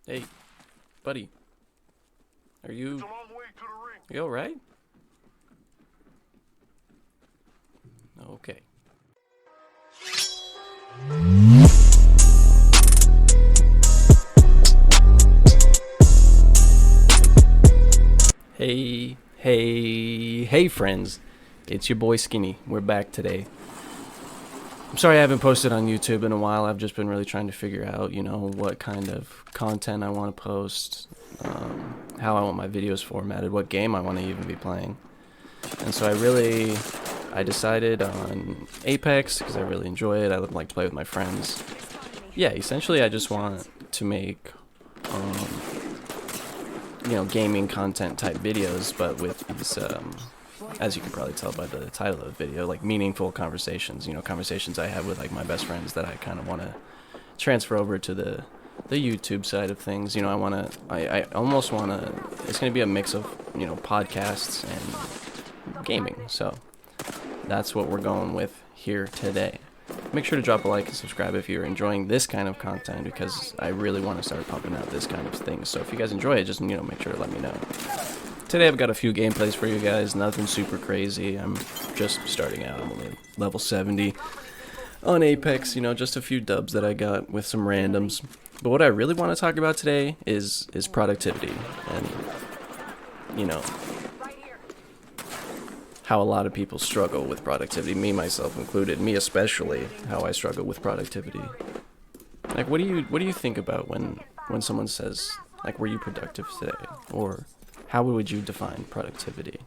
Hey, buddy. Are you alright? Okay. Hey, friends. It's your boy Skinny. We're back today. I'm sorry I haven't posted on YouTube in a while. I've just been really trying to figure out, what kind of content I want to post, how I want my videos formatted, what game I want to even be playing. And so I decided on Apex because I really enjoy it. I like to play with my friends. Yeah, essentially I just want to make, gaming content type videos, but with these, as you can probably tell by the title of the video, like meaningful conversations, conversations I have with like my best friends that I kind of want to transfer over to the YouTube side of things. I almost want to, it's going to be a mix of, podcasts and gaming. So that's what we're going with here today. Make sure to drop a like and subscribe if you're enjoying this kind of content, because I really want to start pumping out this kind of thing. So if you guys enjoy it, just, make sure to let me know. Today I've got a few gameplays for you guys, nothing super crazy. I'm just starting out. I'm only level 70 on Apex, just a few dubs that I got with some randoms. But what I really want to talk about today is productivity and, how a lot of people struggle with productivity, me myself included, me especially, how I struggle with productivity. Like, what do you think about when someone says, like, were you productive today? Or how would you define productivity?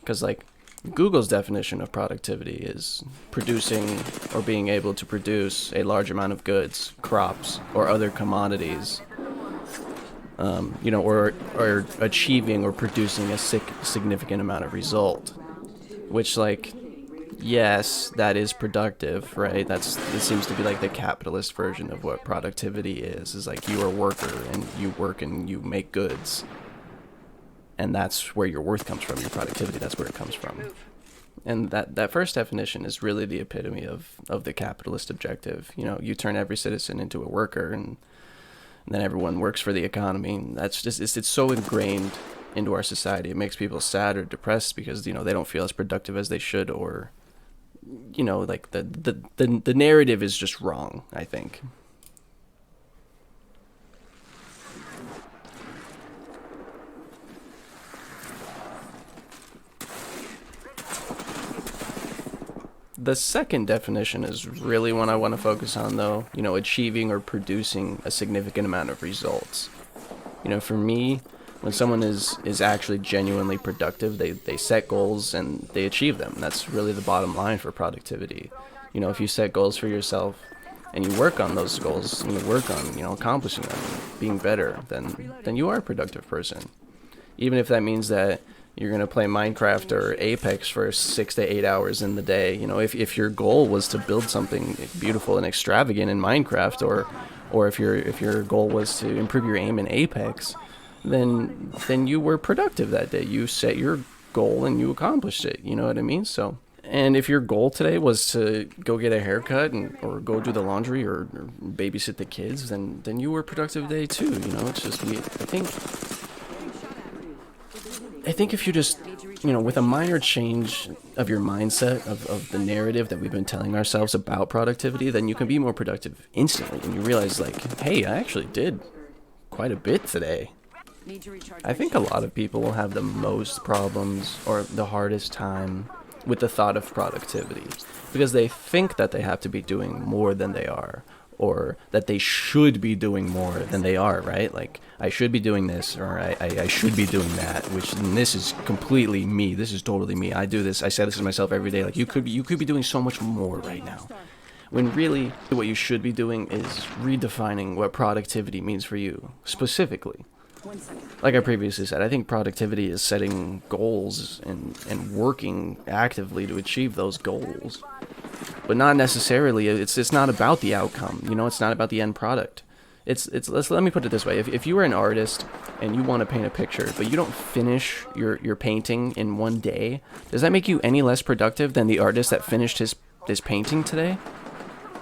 Because, like, Google's definition of productivity is producing or being able to produce a large amount of goods, crops, or other commodities, or achieving or producing a significant amount of result. Which, like, yes, that is productive, right? It seems to be like the capitalist version of what productivity is like you are a worker and you work and you make goods. And that's where your worth comes from, your productivity, that's where it comes from. And that first definition is really the epitome of the capitalist objective. You turn every citizen into a worker, and then everyone works for the economy. That's just, it's so ingrained into our society. It makes people sad or depressed because, they don't feel as productive as they should, or, like the narrative is just wrong, I think. The second definition is really one I want to focus on, though. Achieving or producing a significant amount of results. For me, when someone is actually genuinely productive, they set goals and they achieve them. That's really the bottom line for productivity. If you set goals for yourself and you work on those goals and you work on, accomplishing them, being better, then you are a productive person. Even if that means that you're going to play Minecraft or Apex for 6 to 8 hours in the day. If your goal was to build something beautiful and extravagant in Minecraft, or if your goal was to improve your aim in Apex, then you were productive that day. You set your goal and you accomplished it. You know what I mean? So, and if your goal today was to go get a haircut or go do the laundry or babysit the kids, then you were productive today too. It's just I think if you just, with a minor change of your mindset, of the narrative that we've been telling ourselves about productivity, then you can be more productive instantly. And you realize, like, hey, I actually did quite a bit today. I think a lot of people will have the most problems or the hardest time with the thought of productivity because they think that they have to be doing more than they are, or that they should be doing more than they are, right? Like, I should be doing this, or I should be doing that, which, and this is completely me. This is totally me. I do this. I say this to myself every day. Like, you could be doing so much more right now. When really, what you should be doing is redefining what productivity means for you, specifically. Like I previously said, I think productivity is setting goals and working actively to achieve those goals. But not necessarily, it's not about the outcome, it's not about the end product. Let me put it this way. If you were an artist and you want to paint a picture, but you don't finish your painting in one day, does that make you any less productive than the artist that finished his painting today?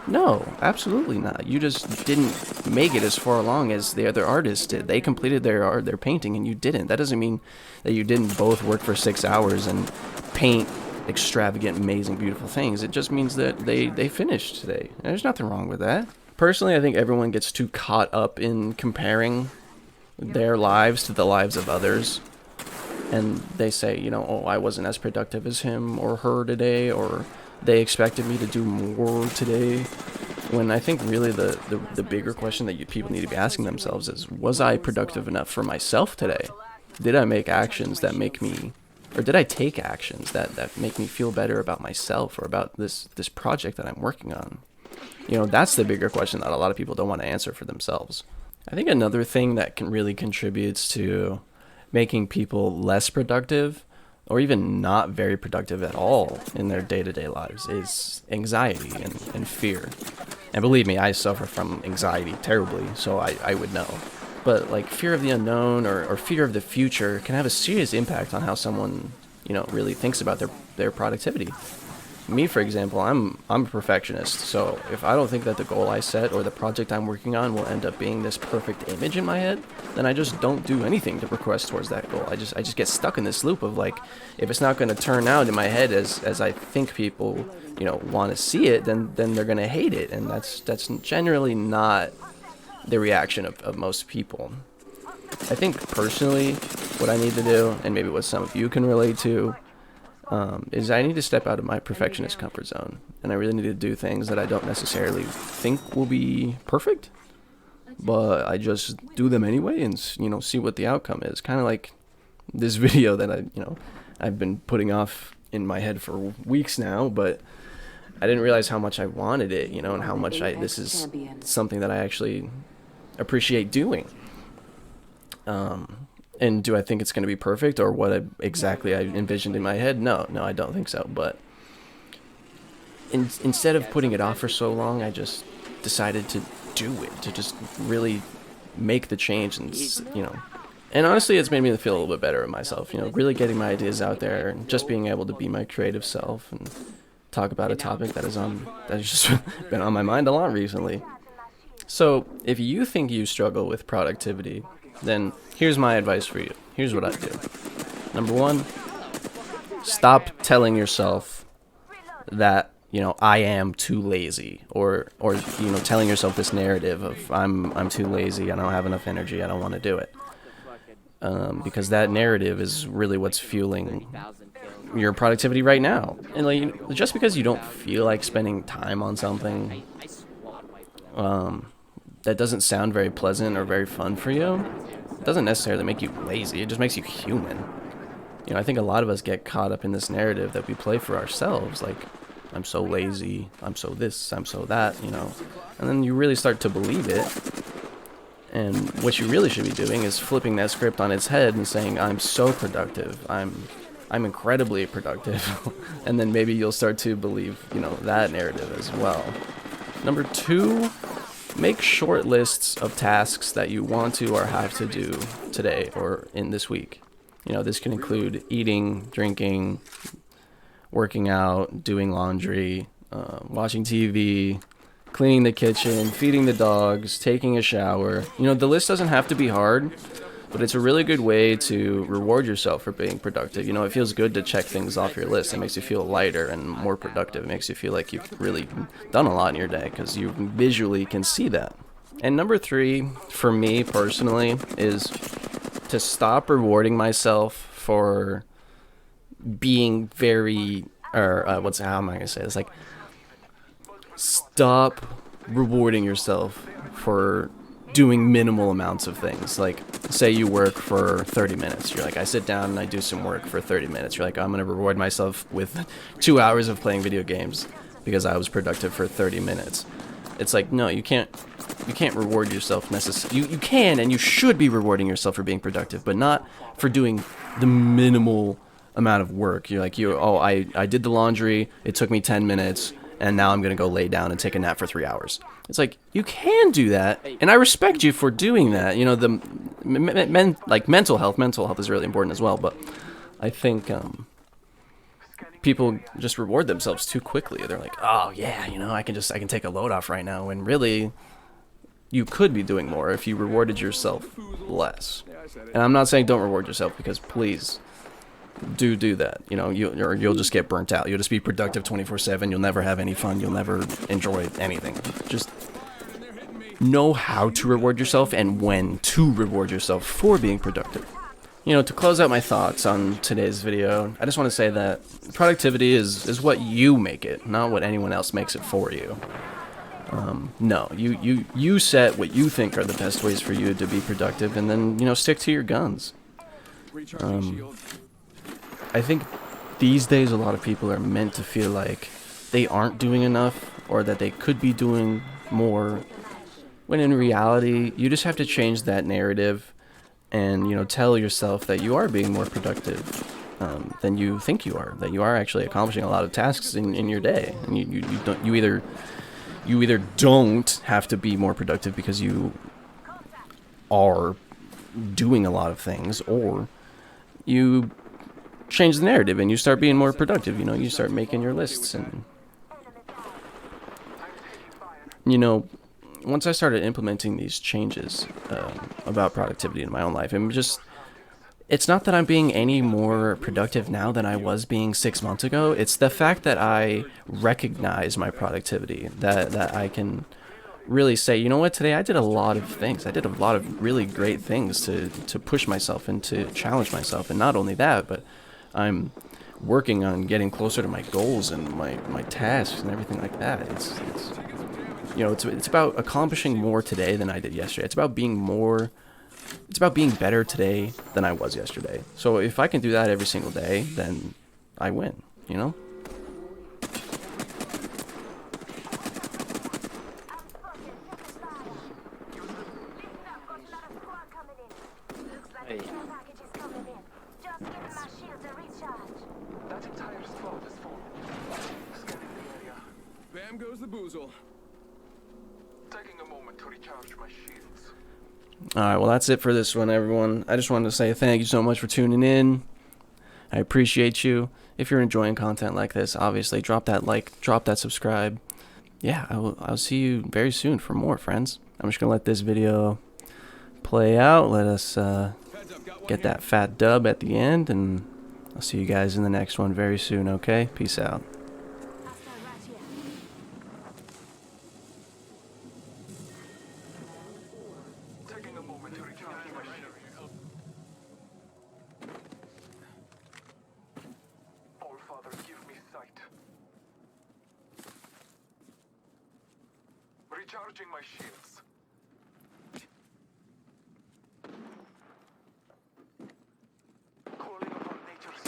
No, absolutely not. You just didn't make it as far along as the other artists did. They completed their art, their painting, and you didn't. That doesn't mean that you didn't both work for 6 hours and paint extravagant, amazing, beautiful things. It just means that they finished today. And there's nothing wrong with that. Personally, I think everyone gets too caught up in comparing their lives to the lives of others. And they say, oh, I wasn't as productive as him or her today, or they expected me to do more today. When I think really the bigger question that people need to be asking themselves is, was I productive enough for myself today? Did I make actions that make me, or did I take actions that make me feel better about myself or about this project that I'm working on? That's the bigger question that a lot of people don't want to answer for themselves. I think another thing that really contributes to making people less productive or even not very productive at all in their day-to-day lives is anxiety and fear. And believe me, I suffer from anxiety terribly, so I would know. But like fear of the unknown or fear of the future can have a serious impact on how someone, really thinks about their productivity. Me, for example, I'm a perfectionist, so if I don't think that the goal I set or the project I'm working on will end up being this perfect image in my head, then I just don't do anything to progress towards that goal. I just get stuck in this loop of like, if it's not going to turn out in my head as I think people, want to see it, then they're going to hate it, and that's generally not the reaction of most people. I think personally, what I need to do, and maybe what some of you can relate to, is I need to step out of my perfectionist comfort zone, and I really need to do things that I don't necessarily think will be perfect, but I just do them anyway and see what the outcome is. Kind of like this video that I've been putting off in my head for weeks now, but I didn't realize how much I wanted it, and how much this is something that I actually appreciate doing. And do I think it's going to be perfect or what exactly I envisioned in my head? No, I don't think so. But instead of putting it off for so long, I just decided to do it, to just really make the change. And honestly, it's made me feel a little bit better of myself, really getting my ideas out there and just being able to be my creative self and talk about a topic that has just been on my mind a lot recently. So if you think you struggle with productivity, then here's my advice for you. Here's what I do. Number one, stop telling yourself that, I am too lazy, or telling yourself this narrative of I'm too lazy, I don't have enough energy, I don't want to do it. Because that narrative is really what's fueling your productivity right now. And just because you don't feel like spending time on something that doesn't sound very pleasant or very fun for you, it doesn't necessarily make you lazy. It just makes you human. I think a lot of us get caught up in this narrative that we play for ourselves, like, I'm so lazy, I'm so this, I'm so that, and then you really start to believe it. And what you really should be doing is flipping that script on its head and saying, I'm so productive, I'm incredibly productive. And then maybe you'll start to believe, that narrative as well. Number two, make short lists of tasks that you want to or have to do today or in this week. This can include eating, drinking, working out, doing laundry, watching TV, cleaning the kitchen, feeding the dogs, taking a shower. The list doesn't have to be hard, but it's a really good way to reward yourself for being productive. It feels good to check things off your list. It makes you feel lighter and more productive. It makes you feel like you've really done a lot in your day because you visually can see that. And number three, for me personally, is to stop rewarding myself for being very, how am I going to say this? Like, stop rewarding yourself for doing minimal amounts of things. Like, say you work for 30 minutes. You're like, I sit down and I do some work for 30 minutes. You're like, I'm going to reward myself with 2 hours of playing video games because I was productive for 30 minutes. It's like, no, you can't reward yourself necessarily. You can and you should be rewarding yourself for being productive, but not for doing the minimal amount of work. You're like, I did the laundry, it took me 10 minutes, and now I'm going to go lay down and take a nap for 3 hours. It's like, you can do that, and I respect you for doing that. Mental health is really important as well, but I think people just reward themselves too quickly. They're like, oh yeah, you know, I can take a load off right now, when really you could be doing more if you rewarded yourself less. And I'm not saying don't reward yourself, because please do that. You know, you'll just get burnt out. You'll just be productive 24/7. You'll never have any fun. You'll never enjoy anything. Just know how to reward yourself and when to reward yourself for being productive. You know, to close out my thoughts on today's video, I just want to say that productivity is what you make it, not what anyone else makes it for you. No, you set what you think are the best ways for you to be productive, and then, you know, stick to your guns. I think these days a lot of people are meant to feel like they aren't doing enough, or that they could be doing more, when in reality, you just have to change that narrative and, you know, tell yourself that you are being more productive than you think you are, that you are actually accomplishing a lot of tasks in your day, and you either don't have to be more productive because you are doing a lot of things, or you change the narrative and you start being more productive. You know, you start making your lists, and, you know, once I started implementing these changes about productivity in my own life, it's not that I'm being any more productive now than I was being 6 months ago. It's the fact that I recognize my productivity, that I can really say, you know what, today I did a lot of things. I did a lot of really great things to push myself and to challenge myself. And not only that, but I'm working on getting closer to my goals and my tasks and everything like that. It's you know, it's about accomplishing more today than I did yesterday. It's about being better today than I was yesterday. So if I can do that every single day, then I win, you know? Hey. Bam goes the boozle. Taking a moment to recharge my shields. Alright, well that's it for this one, everyone. I just wanted to say thank you so much for tuning in. I appreciate you. If you're enjoying content like this, obviously drop that like, drop that subscribe. Yeah, I'll see you very soon for more, friends. I'm just gonna let this video play out. Let us get that fat dub at the end, and I'll see you guys in the next one very soon, okay? Peace out. Taking a moment to recharge my shields. All Father, give me sight. Recharging my shields. Calling upon nature's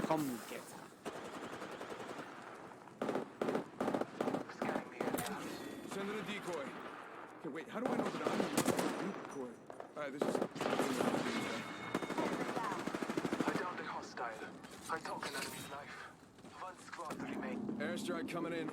Come get her. scanning the area. Send in a decoy. Okay, wait, how do I know that I'm the decoy? Alright, this is... I downed a hostile. I took an enemy's life. One squad remain. Airstrike coming in.